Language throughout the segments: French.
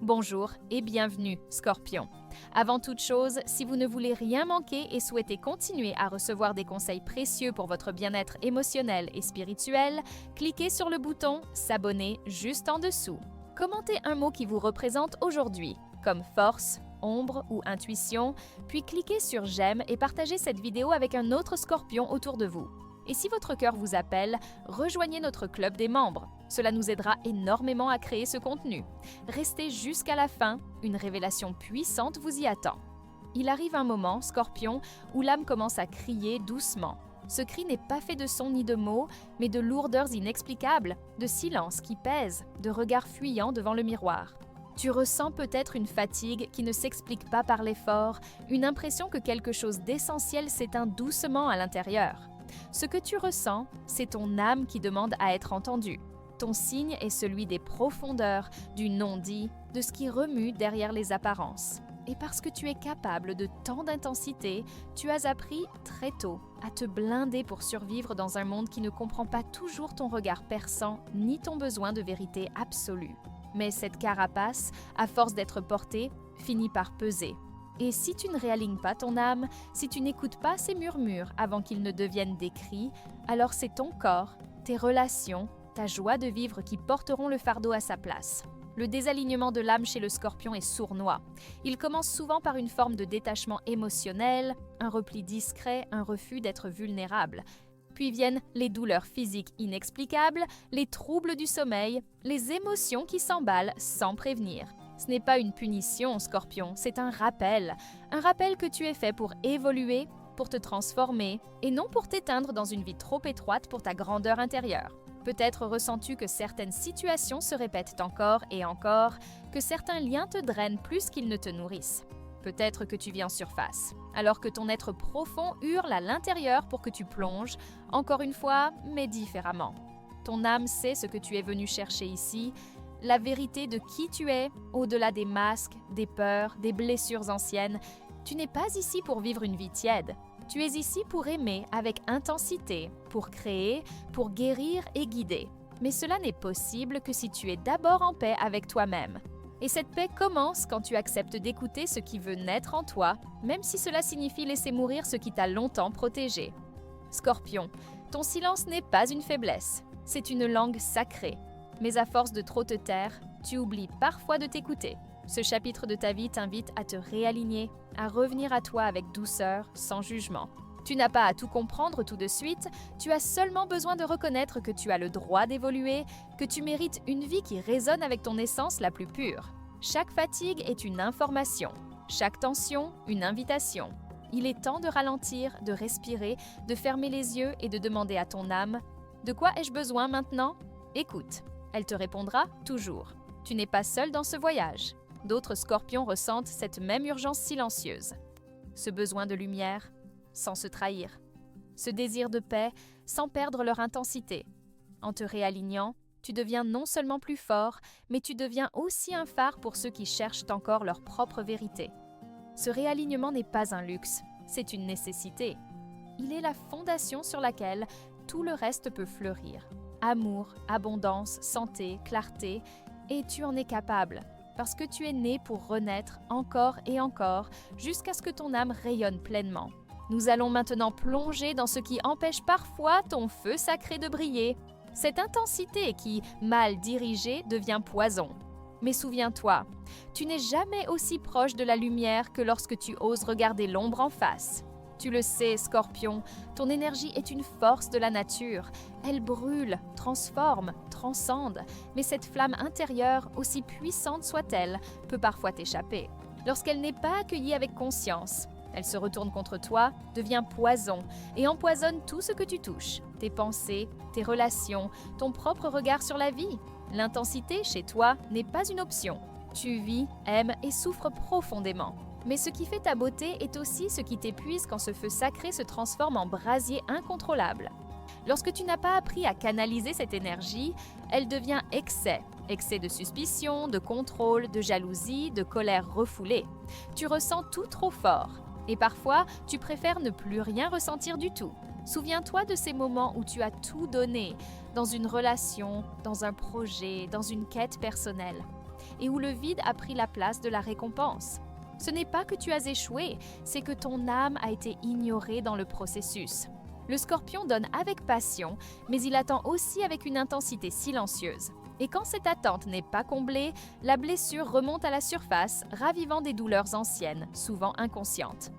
Bonjour et bienvenue, Scorpion. Avant toute chose, si vous ne voulez rien manquer et souhaitez continuer à recevoir des conseils précieux pour votre bien-être émotionnel et spirituel, cliquez sur le bouton « S'abonner » juste en dessous. Commentez un mot qui vous représente aujourd'hui, comme force, ombre ou intuition, puis cliquez sur « J'aime » et partagez cette vidéo avec un autre Scorpion autour de vous. Et si votre cœur vous appelle, rejoignez notre club des membres. Cela nous aidera énormément à créer ce contenu. Restez jusqu'à la fin, une révélation puissante vous y attend. Il arrive un moment, Scorpion, où l'âme commence à crier doucement. Ce cri n'est pas fait de sons ni de mots, mais de lourdeurs inexplicables, de silence qui pèse, de regards fuyants devant le miroir. Tu ressens peut-être une fatigue qui ne s'explique pas par l'effort, une impression que quelque chose d'essentiel s'éteint doucement à l'intérieur. Ce que tu ressens, c'est ton âme qui demande à être entendue. Ton signe est celui des profondeurs, du non-dit, de ce qui remue derrière les apparences. Et parce que tu es capable de tant d'intensité, tu as appris très tôt à te blinder pour survivre dans un monde qui ne comprend pas toujours ton regard perçant ni ton besoin de vérité absolue. Mais cette carapace, à force d'être portée, finit par peser. Et si tu ne réalignes pas ton âme, si tu n'écoutes pas ces murmures avant qu'ils ne deviennent des cris, alors c'est ton corps, tes relations, ta joie de vivre qui porteront le fardeau à sa place. Le désalignement de l'âme chez le Scorpion est sournois. Il commence souvent par une forme de détachement émotionnel, un repli discret, un refus d'être vulnérable. Puis viennent les douleurs physiques inexplicables, les troubles du sommeil, les émotions qui s'emballent sans prévenir. Ce n'est pas une punition, Scorpion, c'est un rappel que tu es fait pour évoluer, pour te transformer, et non pour t'éteindre dans une vie trop étroite pour ta grandeur intérieure. Peut-être ressens-tu que certaines situations se répètent encore et encore, que certains liens te drainent plus qu'ils ne te nourrissent. Peut-être que tu vis en surface, alors que ton être profond hurle à l'intérieur pour que tu plonges, encore une fois, mais différemment. Ton âme sait ce que tu es venu chercher ici, la vérité de qui tu es, au-delà des masques, des peurs, des blessures anciennes. Tu n'es pas ici pour vivre une vie tiède. Tu es ici pour aimer avec intensité, pour créer, pour guérir et guider. Mais cela n'est possible que si tu es d'abord en paix avec toi-même. Et cette paix commence quand tu acceptes d'écouter ce qui veut naître en toi, même si cela signifie laisser mourir ce qui t'a longtemps protégé. Scorpion, ton silence n'est pas une faiblesse, c'est une langue sacrée. Mais à force de trop te taire, tu oublies parfois de t'écouter. Ce chapitre de ta vie t'invite à te réaligner, à revenir à toi avec douceur, sans jugement. Tu n'as pas à tout comprendre tout de suite, tu as seulement besoin de reconnaître que tu as le droit d'évoluer, que tu mérites une vie qui résonne avec ton essence la plus pure. Chaque fatigue est une information, chaque tension, une invitation. Il est temps de ralentir, de respirer, de fermer les yeux et de demander à ton âme « De quoi ai-je besoin maintenant ?» Écoute. Elle te répondra toujours. Tu n'es pas seul dans ce voyage. D'autres Scorpions ressentent cette même urgence silencieuse. Ce besoin de lumière, sans se trahir. Ce désir de paix, sans perdre leur intensité. En te réalignant, tu deviens non seulement plus fort, mais tu deviens aussi un phare pour ceux qui cherchent encore leur propre vérité. Ce réalignement n'est pas un luxe, c'est une nécessité. Il est la fondation sur laquelle tout le reste peut fleurir. Amour, abondance, santé, clarté, et tu en es capable, parce que tu es né pour renaître encore et encore, jusqu'à ce que ton âme rayonne pleinement. Nous allons maintenant plonger dans ce qui empêche parfois ton feu sacré de briller. Cette intensité qui, mal dirigée, devient poison. Mais souviens-toi, tu n'es jamais aussi proche de la lumière que lorsque tu oses regarder l'ombre en face. Tu le sais, Scorpion, ton énergie est une force de la nature. Elle brûle, transforme, transcende, mais cette flamme intérieure, aussi puissante soit-elle, peut parfois t'échapper. Lorsqu'elle n'est pas accueillie avec conscience, elle se retourne contre toi, devient poison et empoisonne tout ce que tu touches. Tes pensées, tes relations, ton propre regard sur la vie. L'intensité chez toi n'est pas une option. Tu vis, aimes et souffres profondément. Mais ce qui fait ta beauté est aussi ce qui t'épuise quand ce feu sacré se transforme en brasier incontrôlable. Lorsque tu n'as pas appris à canaliser cette énergie, elle devient excès. Excès de suspicion, de contrôle, de jalousie, de colère refoulée. Tu ressens tout trop fort. Et parfois, tu préfères ne plus rien ressentir du tout. Souviens-toi de ces moments où tu as tout donné, dans une relation, dans un projet, dans une quête personnelle. et où le vide a pris la place de la récompense. Ce n'est pas que tu as échoué, c'est que ton âme a été ignorée dans le processus. Le Scorpion donne avec passion, mais il attend aussi avec une intensité silencieuse. Et quand cette attente n'est pas comblée, la blessure remonte à la surface, ravivant des douleurs anciennes, souvent inconscientes.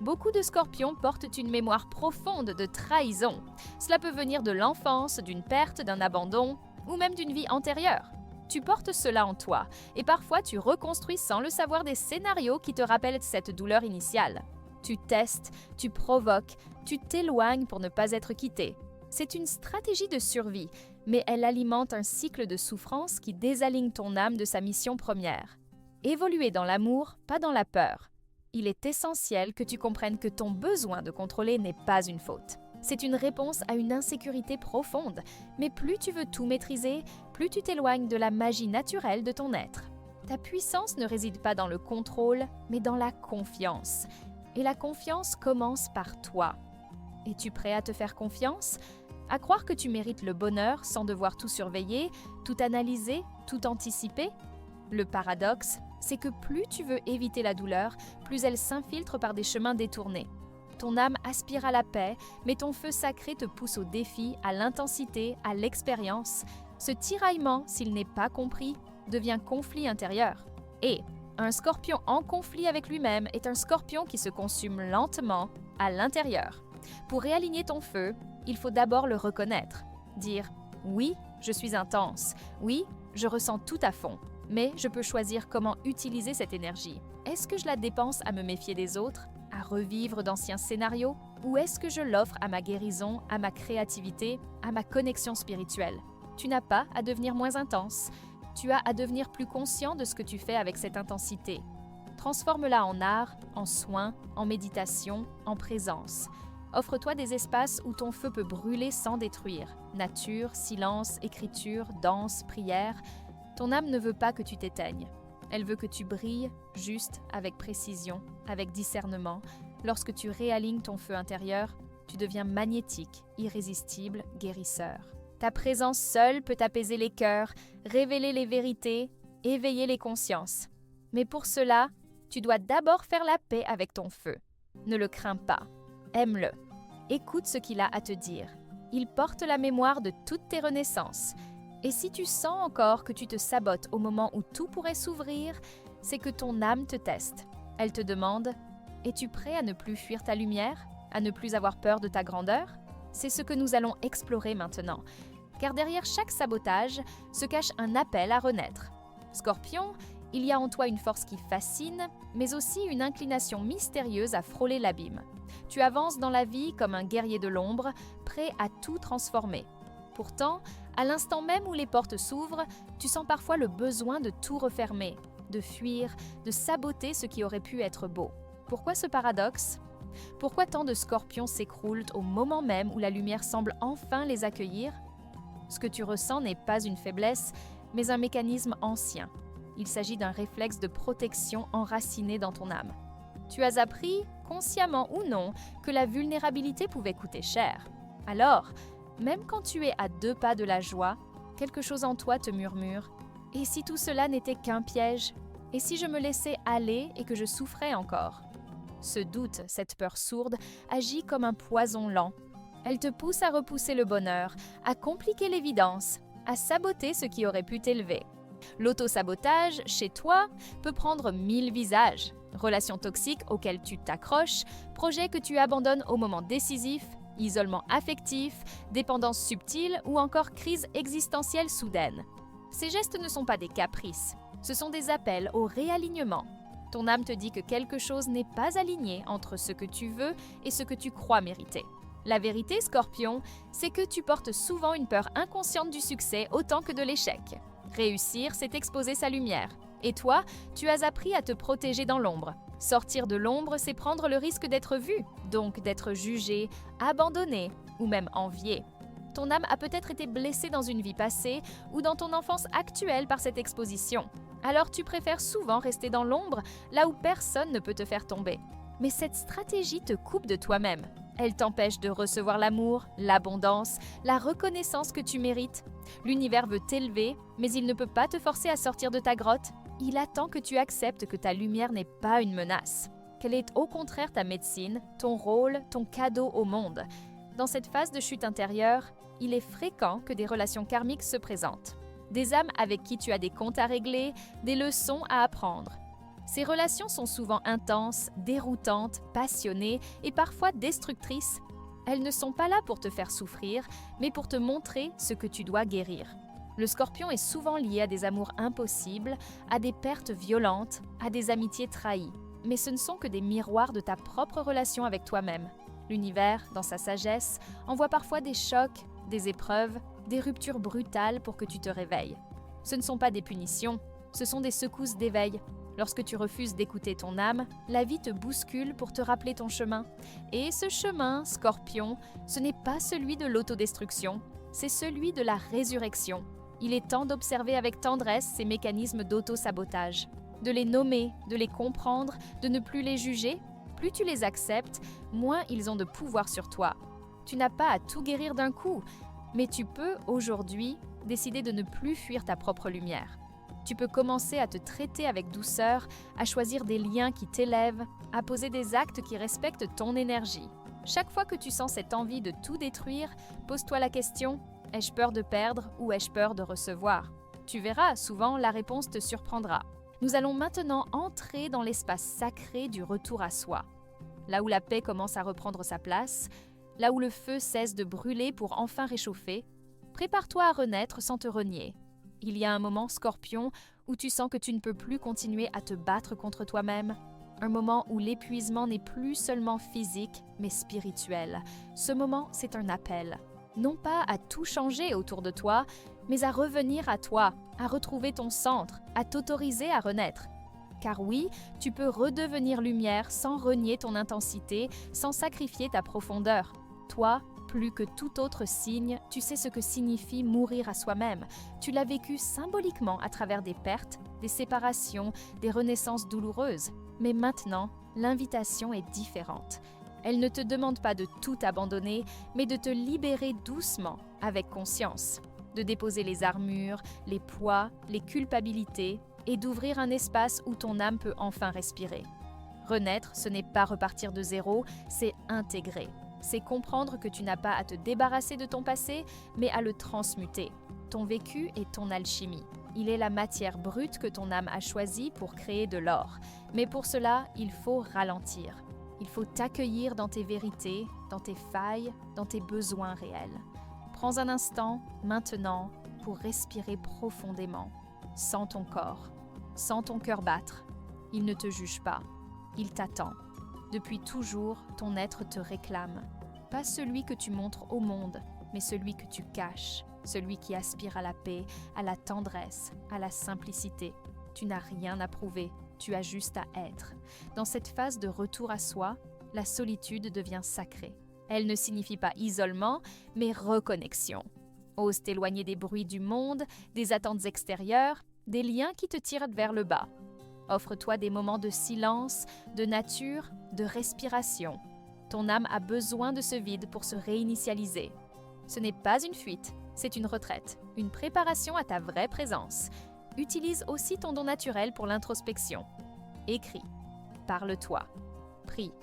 Beaucoup de Scorpions portent une mémoire profonde de trahison. Cela peut venir de l'enfance, d'une perte, d'un abandon, ou même d'une vie antérieure. Tu portes cela en toi, et parfois tu reconstruis sans le savoir des scénarios qui te rappellent cette douleur initiale. Tu testes, tu provoques, tu t'éloignes pour ne pas être quitté. C'est une stratégie de survie, mais elle alimente un cycle de souffrance qui désaligne ton âme de sa mission première. Évoluer dans l'amour, pas dans la peur. Il est essentiel que tu comprennes que ton besoin de contrôler n'est pas une faute. C'est une réponse à une insécurité profonde, mais plus tu veux tout maîtriser, plus tu t'éloignes de la magie naturelle de ton être. Ta puissance ne réside pas dans le contrôle, mais dans la confiance. Et la confiance commence par toi. Es-tu prêt à te faire confiance? À croire que tu mérites le bonheur sans devoir tout surveiller, tout analyser, tout anticiper? Le paradoxe, c'est que plus tu veux éviter la douleur, plus elle s'infiltre par des chemins détournés. Ton âme aspire à la paix, mais ton feu sacré te pousse au défi, à l'intensité, à l'expérience. Ce tiraillement, s'il n'est pas compris, devient conflit intérieur. Et un Scorpion en conflit avec lui-même est un Scorpion qui se consume lentement à l'intérieur. Pour réaligner ton feu, il faut d'abord le reconnaître. Dire « Oui, je suis intense. Oui, je ressens tout à fond. Mais je peux choisir comment utiliser cette énergie. Est-ce que je la dépense à me méfier des autres, à revivre d'anciens scénarios, ou est-ce que je l'offre à ma guérison, à ma créativité, à ma connexion spirituelle? Tu n'as pas à devenir moins intense. Tu as à devenir plus conscient de ce que tu fais avec cette intensité. Transforme-la en art, en soin, en méditation, en présence. Offre-toi des espaces où ton feu peut brûler sans détruire. Nature, silence, écriture, danse, prière. Ton âme ne veut pas que tu t'éteignes. Elle veut que tu brilles, juste, avec précision, avec discernement. Lorsque tu réalignes ton feu intérieur, tu deviens magnétique, irrésistible, guérisseur. Ta présence seule peut apaiser les cœurs, révéler les vérités, éveiller les consciences. Mais pour cela, tu dois d'abord faire la paix avec ton feu. Ne le crains pas. Aime-le. Écoute ce qu'il a à te dire. Il porte la mémoire de toutes tes renaissances. Et si tu sens encore que tu te sabotes au moment où tout pourrait s'ouvrir, c'est que ton âme te teste. Elle te demande « Es-tu prêt à ne plus fuir ta lumière? À ne plus avoir peur de ta grandeur ?» C'est ce que nous allons explorer maintenant. Car derrière chaque sabotage se cache un appel à renaître. Scorpion, il y a en toi une force qui fascine, mais aussi une inclination mystérieuse à frôler l'abîme. Tu avances dans la vie comme un guerrier de l'ombre, prêt à tout transformer. Pourtant, à l'instant même où les portes s'ouvrent, tu sens parfois le besoin de tout refermer, de fuir, de saboter ce qui aurait pu être beau. Pourquoi ce paradoxe? Pourquoi tant de Scorpions s'écroulent au moment même où la lumière semble enfin les accueillir? Ce que tu ressens n'est pas une faiblesse, mais un mécanisme ancien. Il s'agit d'un réflexe de protection enraciné dans ton âme. Tu as appris, consciemment ou non, que la vulnérabilité pouvait coûter cher. Alors, même quand tu es à 2 pas de la joie, quelque chose en toi te murmure « Et si tout cela n'était qu'un piège? Et si je me laissais aller et que je souffrais encore ?» Ce doute, cette peur sourde, agit comme un poison lent. Elle te pousse à repousser le bonheur, à compliquer l'évidence, à saboter ce qui aurait pu t'élever. L'auto-sabotage, chez toi, peut prendre 1000 visages. Relations toxiques auxquelles tu t'accroches, projets que tu abandonnes au moment décisif, isolement affectif, dépendance subtile ou encore crise existentielle soudaine. Ces gestes ne sont pas des caprices, ce sont des appels au réalignement. Ton âme te dit que quelque chose n'est pas aligné entre ce que tu veux et ce que tu crois mériter. La vérité, Scorpion, c'est que tu portes souvent une peur inconsciente du succès autant que de l'échec. Réussir, c'est exposer sa lumière. Et toi, tu as appris à te protéger dans l'ombre. Sortir de l'ombre, c'est prendre le risque d'être vu, donc d'être jugé, abandonné ou même envié. Ton âme a peut-être été blessée dans une vie passée ou dans ton enfance actuelle par cette exposition. Alors tu préfères souvent rester dans l'ombre, là où personne ne peut te faire tomber. Mais cette stratégie te coupe de toi-même. Elle t'empêche de recevoir l'amour, l'abondance, la reconnaissance que tu mérites L'univers veut t'élever, mais il ne peut pas te forcer à sortir de ta grotte. Il attend que tu acceptes que ta lumière n'est pas une menace, qu'elle est au contraire ta médecine, ton rôle, ton cadeau au monde. Dans cette phase de chute intérieure, il est fréquent que des relations karmiques se présentent. Des âmes avec qui tu as des comptes à régler, des leçons à apprendre. Ces relations sont souvent intenses, déroutantes, passionnées et parfois destructrices. Elles ne sont pas là pour te faire souffrir, mais pour te montrer ce que tu dois guérir. Le Scorpion est souvent lié à des amours impossibles, à des pertes violentes, à des amitiés trahies. Mais ce ne sont que des miroirs de ta propre relation avec toi-même. L'univers, dans sa sagesse, envoie parfois des chocs, des épreuves, des ruptures brutales pour que tu te réveilles. Ce ne sont pas des punitions, ce sont des secousses d'éveil. Lorsque tu refuses d'écouter ton âme, la vie te bouscule pour te rappeler ton chemin. Et ce chemin, Scorpion, ce n'est pas celui de l'autodestruction, c'est celui de la résurrection. Il est temps d'observer avec tendresse ces mécanismes d'auto-sabotage, de les nommer, de les comprendre, de ne plus les juger. Plus tu les acceptes, moins ils ont de pouvoir sur toi. Tu n'as pas à tout guérir d'un coup, mais tu peux, aujourd'hui, décider de ne plus fuir ta propre lumière. Tu peux commencer à te traiter avec douceur, à choisir des liens qui t'élèvent, à poser des actes qui respectent ton énergie. Chaque fois que tu sens cette envie de tout détruire, pose-toi la question « Ai-je peur de perdre ou ai-je peur de recevoir ?» Tu verras, souvent la réponse te surprendra. Nous allons maintenant entrer dans l'espace sacré du retour à soi. Là où la paix commence à reprendre sa place, là où le feu cesse de brûler pour enfin réchauffer, prépare-toi à renaître sans te renier. Il y a un moment, Scorpion, où tu sens que tu ne peux plus continuer à te battre contre toi-même. Un moment où l'épuisement n'est plus seulement physique, mais spirituel. Ce moment, c'est un appel. Non pas à tout changer autour de toi, mais à revenir à toi, à retrouver ton centre, à t'autoriser à renaître. Car oui, tu peux redevenir lumière sans renier ton intensité, sans sacrifier ta profondeur. Toi, plus que tout autre signe, tu sais ce que signifie mourir à soi-même. Tu l'as vécu symboliquement à travers des pertes, des séparations, des renaissances douloureuses. Mais maintenant, l'invitation est différente. Elle ne te demande pas de tout abandonner, mais de te libérer doucement, avec conscience. De déposer les armures, les poids, les culpabilités et d'ouvrir un espace où ton âme peut enfin respirer. Renaître, ce n'est pas repartir de zéro, c'est intégrer. C'est comprendre que tu n'as pas à te débarrasser de ton passé, mais à le transmuter. Ton vécu est ton alchimie. Il est la matière brute que ton âme a choisie pour créer de l'or. Mais pour cela, il faut ralentir. Il faut t'accueillir dans tes vérités, dans tes failles, dans tes besoins réels. Prends un instant, maintenant, pour respirer profondément. Sens ton corps. Sens ton cœur battre. Il ne te juge pas. Il t'attend. Depuis toujours, ton être te réclame. Pas celui que tu montres au monde, mais celui que tu caches, celui qui aspire à la paix, à la tendresse, à la simplicité. Tu n'as rien à prouver, tu as juste à être. Dans cette phase de retour à soi, la solitude devient sacrée. Elle ne signifie pas isolement, mais reconnexion. Ose t'éloigner des bruits du monde, des attentes extérieures, des liens qui te tirent vers le bas. Offre-toi des moments de silence, de nature, de respiration. Ton âme a besoin de ce vide pour se réinitialiser. Ce n'est pas une fuite, c'est une retraite, une préparation à ta vraie présence. Utilise aussi ton don naturel pour l'introspection. Écris, parle-toi, prie,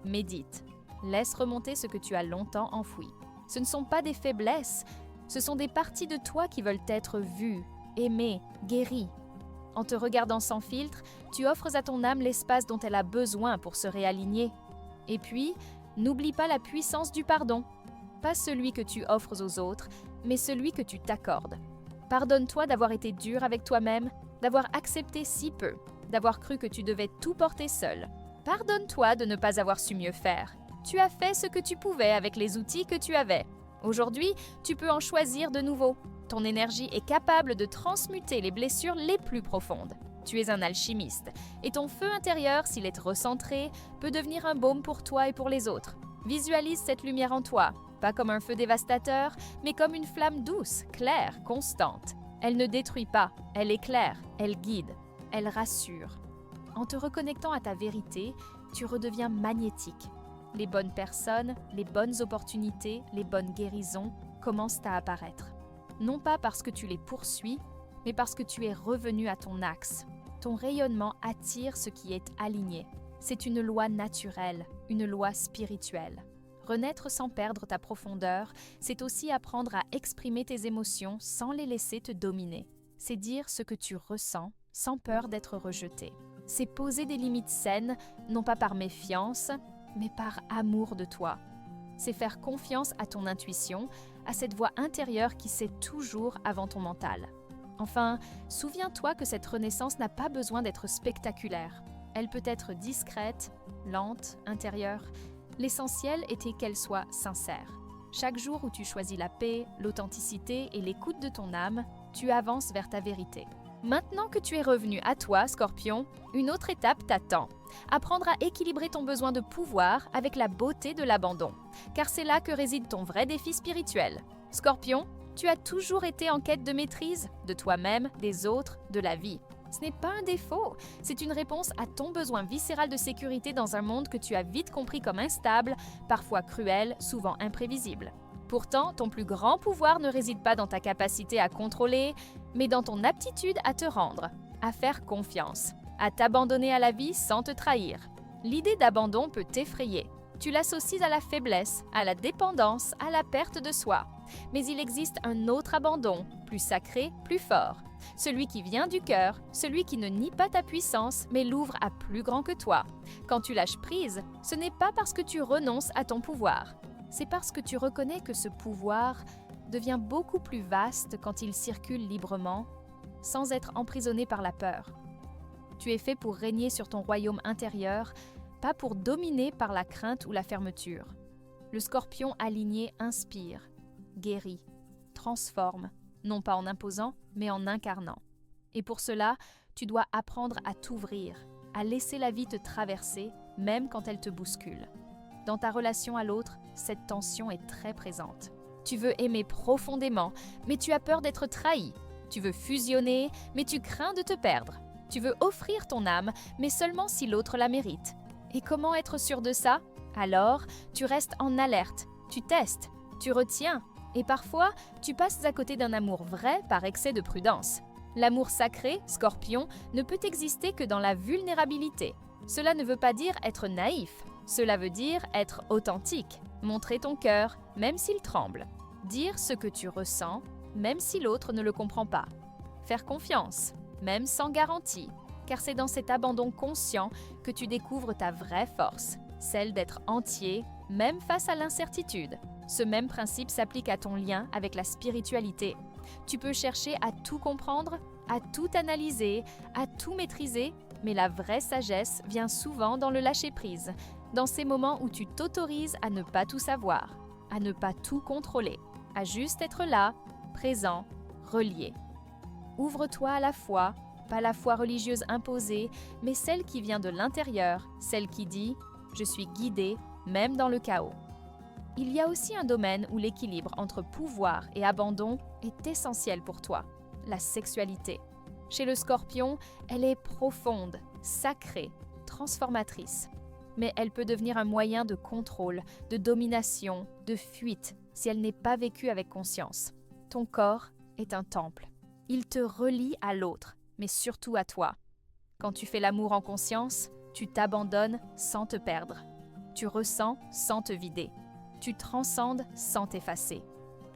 médite. Laisse remonter ce que tu as longtemps enfoui. Ce ne sont pas des faiblesses, ce sont des parties de toi qui veulent être vues, aimées, guéries. En te regardant sans filtre, tu offres à ton âme l'espace dont elle a besoin pour se réaligner. Et puis, n'oublie pas la puissance du pardon. Pas celui que tu offres aux autres, mais celui que tu t'accordes. Pardonne-toi d'avoir été dur avec toi-même, d'avoir accepté si peu, d'avoir cru que tu devais tout porter seul. Pardonne-toi de ne pas avoir su mieux faire. Tu as fait ce que tu pouvais avec les outils que tu avais. Aujourd'hui, tu peux en choisir de nouveaux. Ton énergie est capable de transmuter les blessures les plus profondes. Tu es un alchimiste, et ton feu intérieur, s'il est recentré, peut devenir un baume pour toi et pour les autres. Visualise cette lumière en toi, pas comme un feu dévastateur, mais comme une flamme douce, claire, constante. Elle ne détruit pas, elle éclaire, elle guide, elle rassure. En te reconnectant à ta vérité, tu redeviens magnétique. Les bonnes personnes, les bonnes opportunités, les bonnes guérisons commencent à apparaître. non pas parce que tu les poursuis, mais parce que tu es revenu à ton axe. Ton rayonnement attire ce qui est aligné. C'est une loi naturelle, une loi spirituelle. Renaître sans perdre ta profondeur, c'est aussi apprendre à exprimer tes émotions sans les laisser te dominer. C'est dire ce que tu ressens sans peur d'être rejeté. C'est poser des limites saines, non pas par méfiance, mais par amour de toi. C'est faire confiance à ton intuition, à cette voix intérieure qui sait toujours avant ton mental. Enfin, souviens-toi que cette renaissance n'a pas besoin d'être spectaculaire. Elle peut être discrète, lente, intérieure. L'essentiel était qu'elle soit sincère. Chaque jour où tu choisis la paix, l'authenticité et l'écoute de ton âme, tu avances vers ta vérité. Maintenant que tu es revenu à toi, Scorpion, une autre étape t'attend. Apprendre à équilibrer ton besoin de pouvoir avec la beauté de l'abandon. Car c'est là que réside ton vrai défi spirituel. Scorpion, tu as toujours été en quête de maîtrise, de toi-même, des autres, de la vie. Ce n'est pas un défaut, c'est une réponse à ton besoin viscéral de sécurité dans un monde que tu as vite compris comme instable, parfois cruel, souvent imprévisible. Pourtant, ton plus grand pouvoir ne réside pas dans ta capacité à contrôler, mais dans ton aptitude à te rendre, à faire confiance, à t'abandonner à la vie sans te trahir. L'idée d'abandon peut t'effrayer. Tu l'associes à la faiblesse, à la dépendance, à la perte de soi. Mais il existe un autre abandon, plus sacré, plus fort. Celui qui vient du cœur, celui qui ne nie pas ta puissance, mais l'ouvre à plus grand que toi. Quand tu lâches prise, ce n'est pas parce que tu renonces à ton pouvoir. C'est parce que tu reconnais que ce pouvoir devient beaucoup plus vaste quand il circule librement, sans être emprisonné par la peur. Tu es fait pour régner sur ton royaume intérieur, pas pour dominer par la crainte ou la fermeture. Le Scorpion aligné inspire, guérit, transforme, non pas en imposant, mais en incarnant. Et pour cela, tu dois apprendre à t'ouvrir, à laisser la vie te traverser, même quand elle te bouscule. Dans ta relation à l'autre, cette tension est très présente. Tu veux aimer profondément, mais tu as peur d'être trahi. Tu veux fusionner, mais tu crains de te perdre. Tu veux offrir ton âme, mais seulement si l'autre la mérite. Et comment être sûr de ça? Alors, tu restes en alerte, tu testes, tu retiens, et parfois, tu passes à côté d'un amour vrai par excès de prudence. L'amour sacré, Scorpion, ne peut exister que dans la vulnérabilité. Cela ne veut pas dire être naïf. Cela veut dire être authentique, montrer ton cœur, même s'il tremble. Dire ce que tu ressens, même si l'autre ne le comprend pas. Faire confiance, même sans garantie, car c'est dans cet abandon conscient que tu découvres ta vraie force, celle d'être entier, même face à l'incertitude. Ce même principe s'applique à ton lien avec la spiritualité. Tu peux chercher à tout comprendre, à tout analyser, à tout maîtriser, mais la vraie sagesse vient souvent dans le lâcher-prise, dans ces moments où tu t'autorises à ne pas tout savoir, à ne pas tout contrôler, à juste être là, présent, relié. Ouvre-toi à la foi, pas la foi religieuse imposée, mais celle qui vient de l'intérieur, celle qui dit « Je suis guidé, même dans le chaos ». Il y a aussi un domaine où l'équilibre entre pouvoir et abandon est essentiel pour toi, la sexualité. Chez le Scorpion, elle est profonde, sacrée, transformatrice. Mais elle peut devenir un moyen de contrôle, de domination, de fuite, si elle n'est pas vécue avec conscience. Ton corps est un temple. Il te relie à l'autre, mais surtout à toi. Quand tu fais l'amour en conscience, tu t'abandonnes sans te perdre. Tu ressens sans te vider. Tu transcendes sans t'effacer.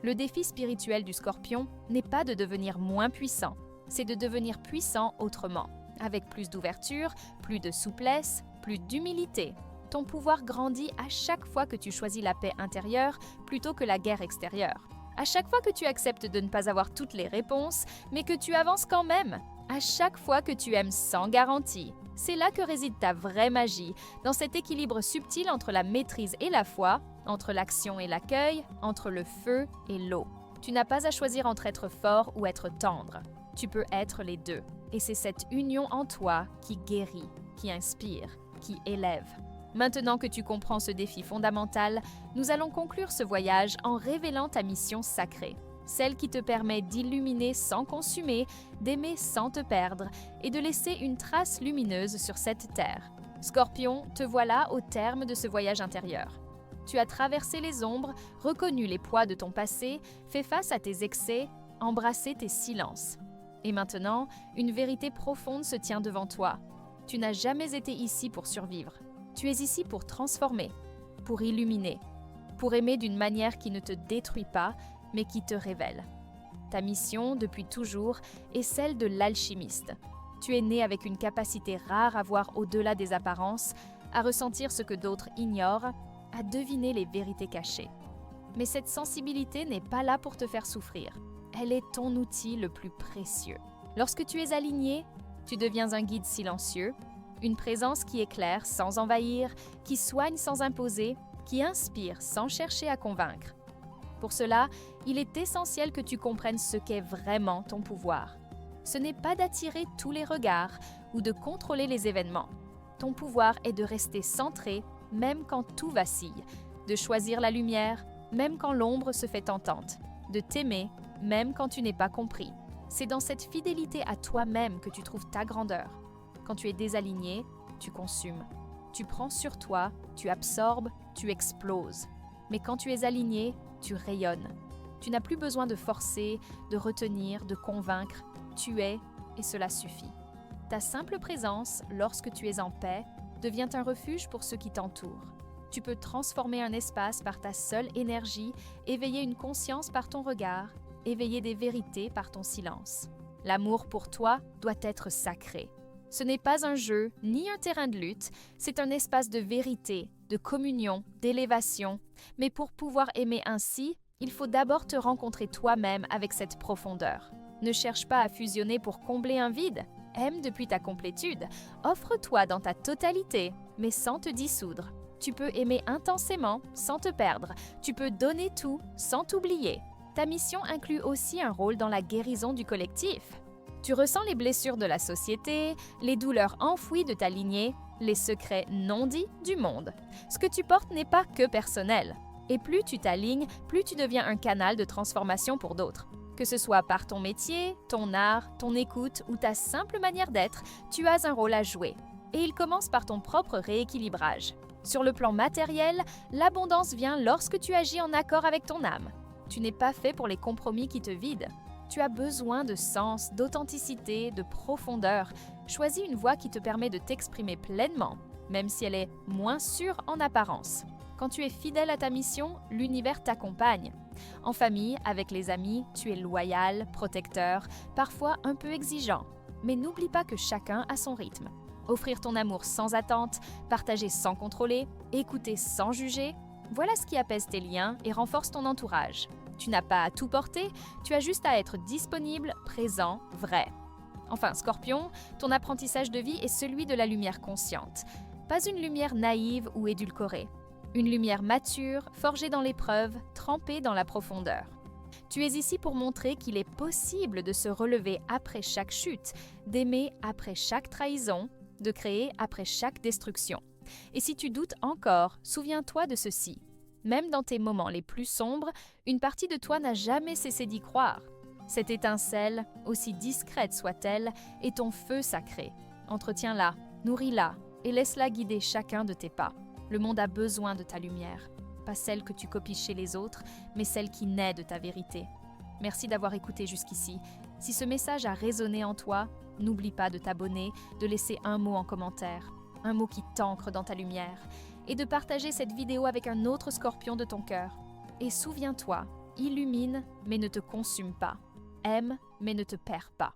Le défi spirituel du Scorpion n'est pas de devenir moins puissant, c'est de devenir puissant autrement, avec plus d'ouverture, plus de souplesse, plus d'humilité. Ton pouvoir grandit à chaque fois que tu choisis la paix intérieure plutôt que la guerre extérieure. À chaque fois que tu acceptes de ne pas avoir toutes les réponses, mais que tu avances quand même. À chaque fois que tu aimes sans garantie. C'est là que réside ta vraie magie, dans cet équilibre subtil entre la maîtrise et la foi, entre l'action et l'accueil, entre le feu et l'eau. Tu n'as pas à choisir entre être fort ou être tendre. Tu peux être les deux. Et c'est cette union en toi qui guérit, qui inspire, qui élève. Maintenant que tu comprends ce défi fondamental, nous allons conclure ce voyage en révélant ta mission sacrée. Celle qui te permet d'illuminer sans consumer, d'aimer sans te perdre et de laisser une trace lumineuse sur cette terre. Scorpion, te voilà au terme de ce voyage intérieur. Tu as traversé les ombres, reconnu les poids de ton passé, fait face à tes excès, embrasser tes silences. Et maintenant, une vérité profonde se tient devant toi. Tu n'as jamais été ici pour survivre. Tu es ici pour transformer, pour illuminer, pour aimer d'une manière qui ne te détruit pas, mais qui te révèle. Ta mission, depuis toujours, est celle de l'alchimiste. Tu es né avec une capacité rare à voir au-delà des apparences, à ressentir ce que d'autres ignorent, à deviner les vérités cachées. Mais cette sensibilité n'est pas là pour te faire souffrir. Elle est ton outil le plus précieux. Lorsque tu es aligné, tu deviens un guide silencieux, une présence qui éclaire sans envahir, qui soigne sans imposer, qui inspire sans chercher à convaincre. Pour cela, il est essentiel que tu comprennes ce qu'est vraiment ton pouvoir. Ce n'est pas d'attirer tous les regards ou de contrôler les événements. Ton pouvoir est de rester centré même quand tout vacille, de choisir la lumière même quand l'ombre se fait tentante, de t'aimer même quand tu n'es pas compris. C'est dans cette fidélité à toi-même que tu trouves ta grandeur. Quand tu es désaligné, tu consumes. Tu prends sur toi, tu absorbes, tu exploses. Mais quand tu es aligné, tu rayonnes. Tu n'as plus besoin de forcer, de retenir, de convaincre. Tu es et cela suffit. Ta simple présence, lorsque tu es en paix, devient un refuge pour ceux qui t'entourent. Tu peux transformer un espace par ta seule énergie, éveiller une conscience par ton regard, éveiller des vérités par ton silence. L'amour pour toi doit être sacré. Ce n'est pas un jeu ni un terrain de lutte, c'est un espace de vérité, de communion, d'élévation. Mais pour pouvoir aimer ainsi, il faut d'abord te rencontrer toi-même avec cette profondeur. Ne cherche pas à fusionner pour combler un vide. Aime depuis ta complétude. Offre-toi dans ta totalité, mais sans te dissoudre. Tu peux aimer intensément sans te perdre. Tu peux donner tout sans t'oublier. Ta mission inclut aussi un rôle dans la guérison du collectif. Tu ressens les blessures de la société, les douleurs enfouies de ta lignée, les secrets non dits du monde. Ce que tu portes n'est pas que personnel. Et plus tu t'alignes, plus tu deviens un canal de transformation pour d'autres. Que ce soit par ton métier, ton art, ton écoute ou ta simple manière d'être, tu as un rôle à jouer. Et il commence par ton propre rééquilibrage. Sur le plan matériel, l'abondance vient lorsque tu agis en accord avec ton âme. Tu n'es pas fait pour les compromis qui te vident. Tu as besoin de sens, d'authenticité, de profondeur. Choisis une voie qui te permet de t'exprimer pleinement, même si elle est moins sûre en apparence. Quand tu es fidèle à ta mission, l'univers t'accompagne. En famille, avec les amis, tu es loyal, protecteur, parfois un peu exigeant. Mais n'oublie pas que chacun a son rythme. Offrir ton amour sans attente, partager sans contrôler, écouter sans juger, voilà ce qui apaise tes liens et renforce ton entourage. Tu n'as pas à tout porter, tu as juste à être disponible, présent, vrai. Enfin, Scorpion, ton apprentissage de vie est celui de la lumière consciente. Pas une lumière naïve ou édulcorée. Une lumière mature, forgée dans l'épreuve, trempée dans la profondeur. Tu es ici pour montrer qu'il est possible de se relever après chaque chute, d'aimer après chaque trahison, de créer après chaque destruction. Et si tu doutes encore, souviens-toi de ceci. Même dans tes moments les plus sombres, une partie de toi n'a jamais cessé d'y croire. Cette étincelle, aussi discrète soit-elle, est ton feu sacré. Entretiens-la, nourris-la et laisse-la guider chacun de tes pas. Le monde a besoin de ta lumière, pas celle que tu copies chez les autres, mais celle qui naît de ta vérité. Merci d'avoir écouté jusqu'ici. Si ce message a résonné en toi, n'oublie pas de t'abonner, de laisser un mot en commentaire, un mot qui t'ancre dans ta lumière, et de partager cette vidéo avec un autre Scorpion de ton cœur. Et souviens-toi, illumine mais ne te consume pas, aime mais ne te perds pas.